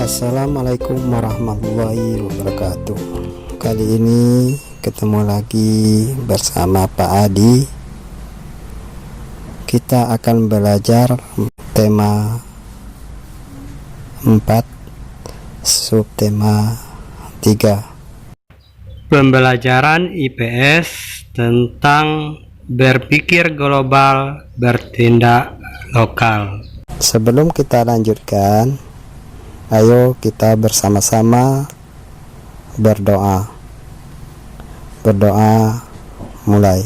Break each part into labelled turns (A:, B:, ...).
A: Assalamualaikum warahmatullahi wabarakatuh. Kali ini ketemu lagi bersama Pak Adi. Kita akan belajar tema 4, subtema 3. Pembelajaran IPS tentang berpikir global, bertindak lokal. Sebelum kita lanjutkan, ayo kita bersama-sama berdoa. Berdoa mulai.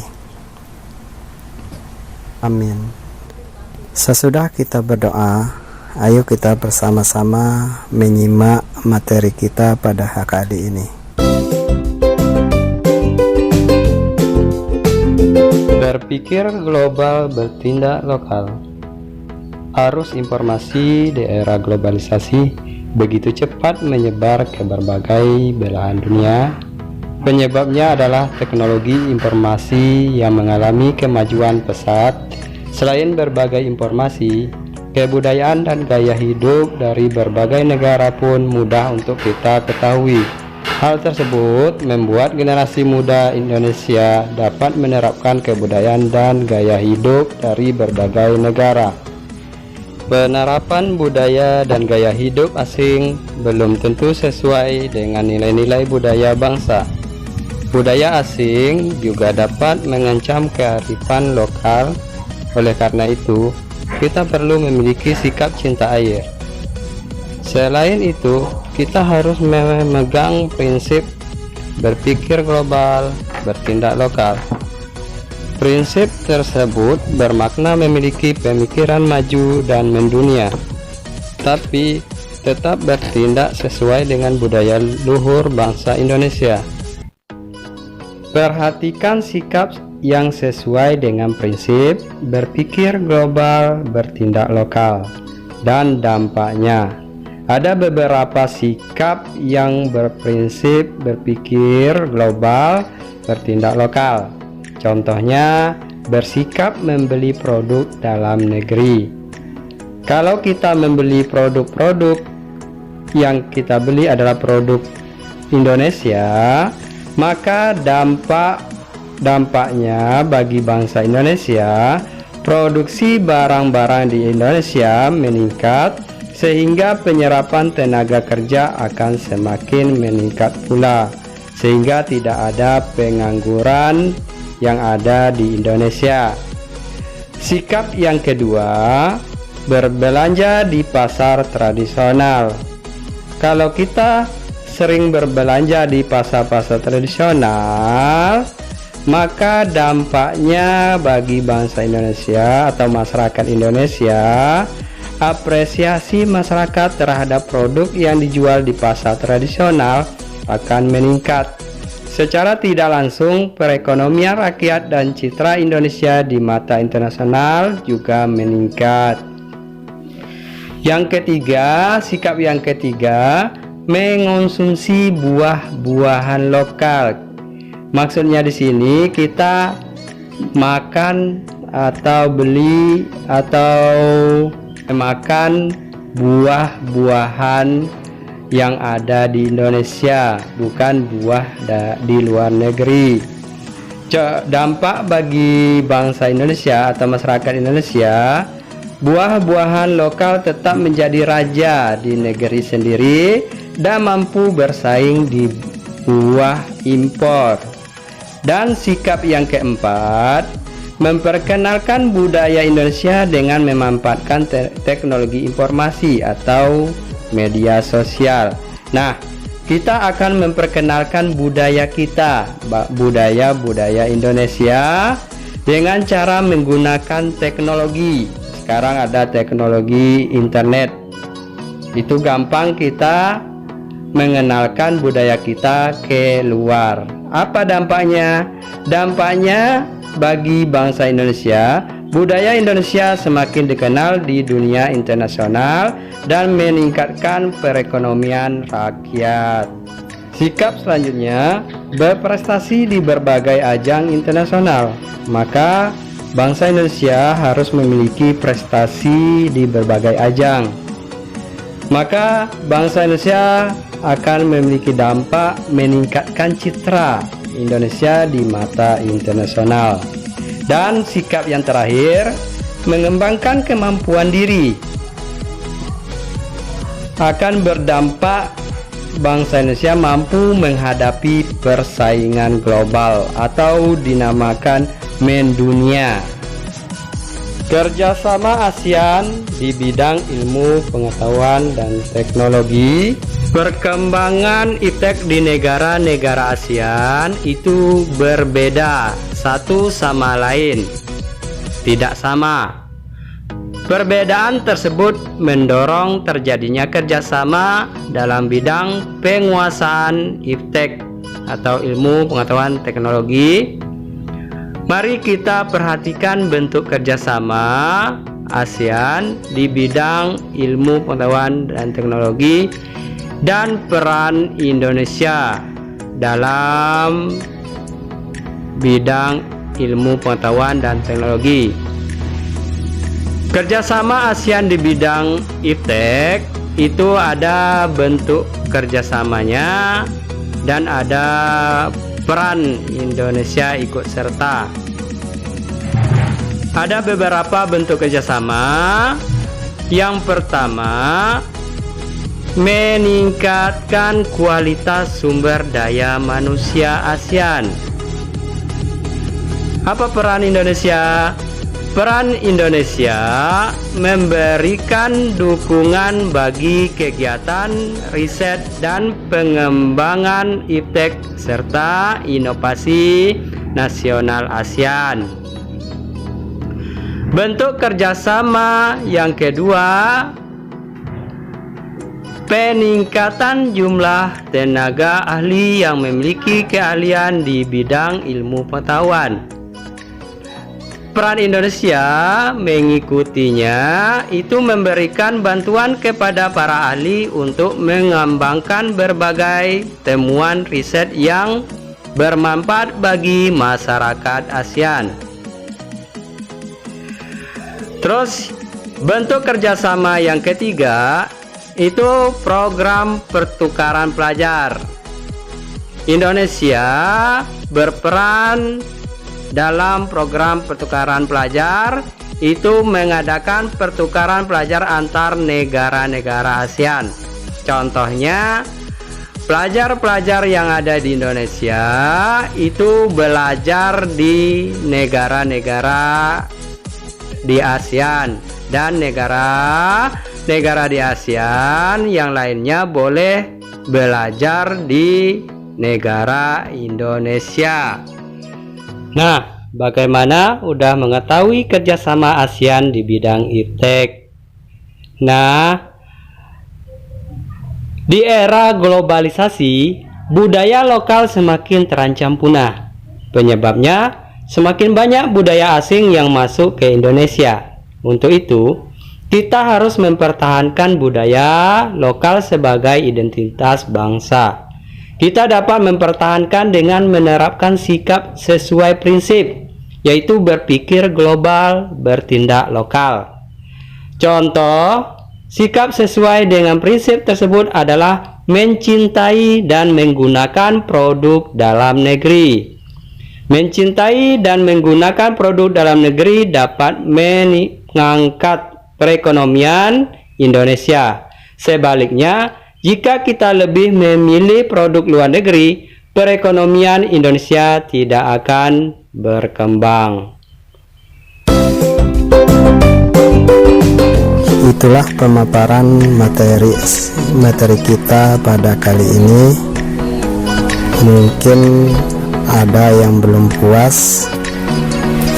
A: Amin. Sesudah kita berdoa, ayo kita bersama-sama menyimak materi kita pada kali ini. Berpikir global, bertindak lokal. Arus informasi di era globalisasi begitu cepat menyebar ke berbagai belahan dunia. Penyebabnya adalah teknologi informasi yang mengalami kemajuan pesat. Selain berbagai informasi, kebudayaan dan gaya hidup dari berbagai negara pun mudah untuk kita ketahui. Hal tersebut membuat generasi muda Indonesia dapat menerapkan kebudayaan dan gaya hidup dari berbagai negara. Penerapan budaya dan gaya hidup asing belum tentu sesuai dengan nilai-nilai budaya bangsa. Budaya asing juga dapat mengancam kearifan lokal. Oleh karena itu, kita perlu memiliki sikap cinta air. Selain itu, kita harus memegang prinsip berpikir global, bertindak lokal. Prinsip tersebut bermakna memiliki pemikiran maju dan mendunia, tapi tetap bertindak sesuai dengan budaya luhur bangsa Indonesia. Perhatikan sikap yang sesuai dengan prinsip berpikir global, bertindak lokal, dan dampaknya. Ada beberapa sikap yang berprinsip berpikir global, bertindak lokal. Contohnya, bersikap membeli produk dalam negeri. Kalau kita membeli produk-produk yang kita beli adalah produk Indonesia, maka dampaknya bagi bangsa Indonesia, produksi barang-barang di Indonesia meningkat, sehingga penyerapan tenaga kerja akan semakin meningkat pula, sehingga tidak ada pengangguran yang ada di Indonesia. Sikap yang kedua, berbelanja di pasar tradisional. Kalau kita sering berbelanja di pasar-pasar tradisional, maka dampaknya bagi bangsa Indonesia atau masyarakat Indonesia, apresiasi masyarakat terhadap produk yang dijual di pasar tradisional akan meningkat. Secara tidak langsung, perekonomian rakyat dan citra Indonesia di mata internasional juga meningkat. Yang ketiga, sikap yang ketiga, mengonsumsi buah-buahan lokal. Maksudnya di sini kita makan atau beli atau makan buah-buahan yang ada di Indonesia, bukan buah di luar negeri. Dampak bagi bangsa Indonesia atau masyarakat Indonesia, buah-buahan lokal tetap menjadi raja di negeri sendiri dan mampu bersaing di buah impor. Dan sikap yang keempat, memperkenalkan budaya Indonesia dengan memanfaatkan teknologi informasi atau media sosial. Nah, kita akan memperkenalkan budaya kita, budaya Indonesia dengan cara menggunakan teknologi. Sekarang ada teknologi internet. Itu gampang kita mengenalkan budaya kita ke luar. Apa dampaknya? Dampaknya bagi bangsa Indonesia, budaya Indonesia semakin dikenal di dunia internasional dan meningkatkan perekonomian rakyat. Sikap selanjutnya, berprestasi di berbagai ajang internasional. Maka bangsa Indonesia harus memiliki prestasi di berbagai ajang. maka bangsa Indonesia akan memiliki dampak meningkatkan citra Indonesia di mata internasional. Dan sikap yang terakhir, mengembangkan kemampuan diri, akan berdampak bangsa Indonesia mampu menghadapi persaingan global atau dinamakan mendunia. Kerjasama ASEAN di bidang ilmu pengetahuan dan teknologi. Perkembangan iptek di negara-negara ASEAN itu berbeda satu sama lain, tidak sama. Perbedaan tersebut mendorong terjadinya kerjasama dalam bidang penguasaan iptek atau ilmu pengetahuan teknologi. Mari kita perhatikan bentuk kerjasama ASEAN di bidang ilmu pengetahuan dan teknologi dan peran Indonesia dalam bidang ilmu pengetahuan dan teknologi. Kerjasama ASEAN di bidang iptek itu ada bentuk kerjasamanya dan ada peran Indonesia ikut serta. Ada beberapa bentuk kerjasama. Yang pertama, meningkatkan kualitas sumber daya manusia ASEAN. Apa peran Indonesia? Peran Indonesia memberikan dukungan bagi kegiatan riset dan pengembangan iptek serta inovasi nasional ASEAN. Bentuk kerjasama yang kedua, peningkatan jumlah tenaga ahli yang memiliki keahlian di bidang ilmu pengetahuan. Peran Indonesia mengikutinya itu memberikan bantuan kepada para ahli untuk mengembangkan berbagai temuan riset yang bermanfaat bagi masyarakat ASEAN. Terus bentuk kerjasama yang ketiga itu program pertukaran pelajar. Indonesia berperan dalam program pertukaran pelajar itu mengadakan pertukaran pelajar antar negara-negara ASEAN. Contohnya, pelajar-pelajar yang ada di Indonesia itu belajar di negara-negara di ASEAN, dan negara-negara di ASEAN yang lainnya boleh belajar di negara Indonesia. Nah, bagaimana udah mengetahui kerjasama ASEAN di bidang iptek? Nah, di era globalisasi, budaya lokal semakin terancam punah. Penyebabnya, semakin banyak budaya asing yang masuk ke Indonesia. Untuk itu, kita harus mempertahankan budaya lokal sebagai identitas bangsa. Kita dapat mempertahankan dengan menerapkan sikap sesuai prinsip, yaitu berpikir global, bertindak lokal. Contoh, sikap sesuai dengan prinsip tersebut adalah mencintai dan menggunakan produk dalam negeri. Mencintai dan menggunakan produk dalam negeri dapat mengangkat perekonomian Indonesia. Sebaliknya, jika kita lebih memilih produk luar negeri, perekonomian Indonesia tidak akan berkembang.
B: Itulah pemaparan materi kita pada kali ini. Mungkin ada yang belum puas,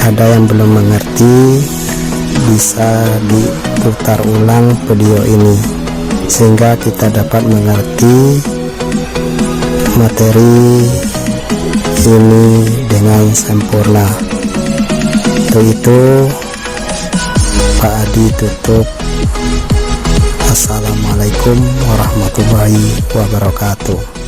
B: ada yang belum mengerti, bisa diputar ulang video ini sehingga kita dapat mengerti materi ini dengan sempurna. Untuk itu Pak Adi tutup. Assalamualaikum warahmatullahi wabarakatuh.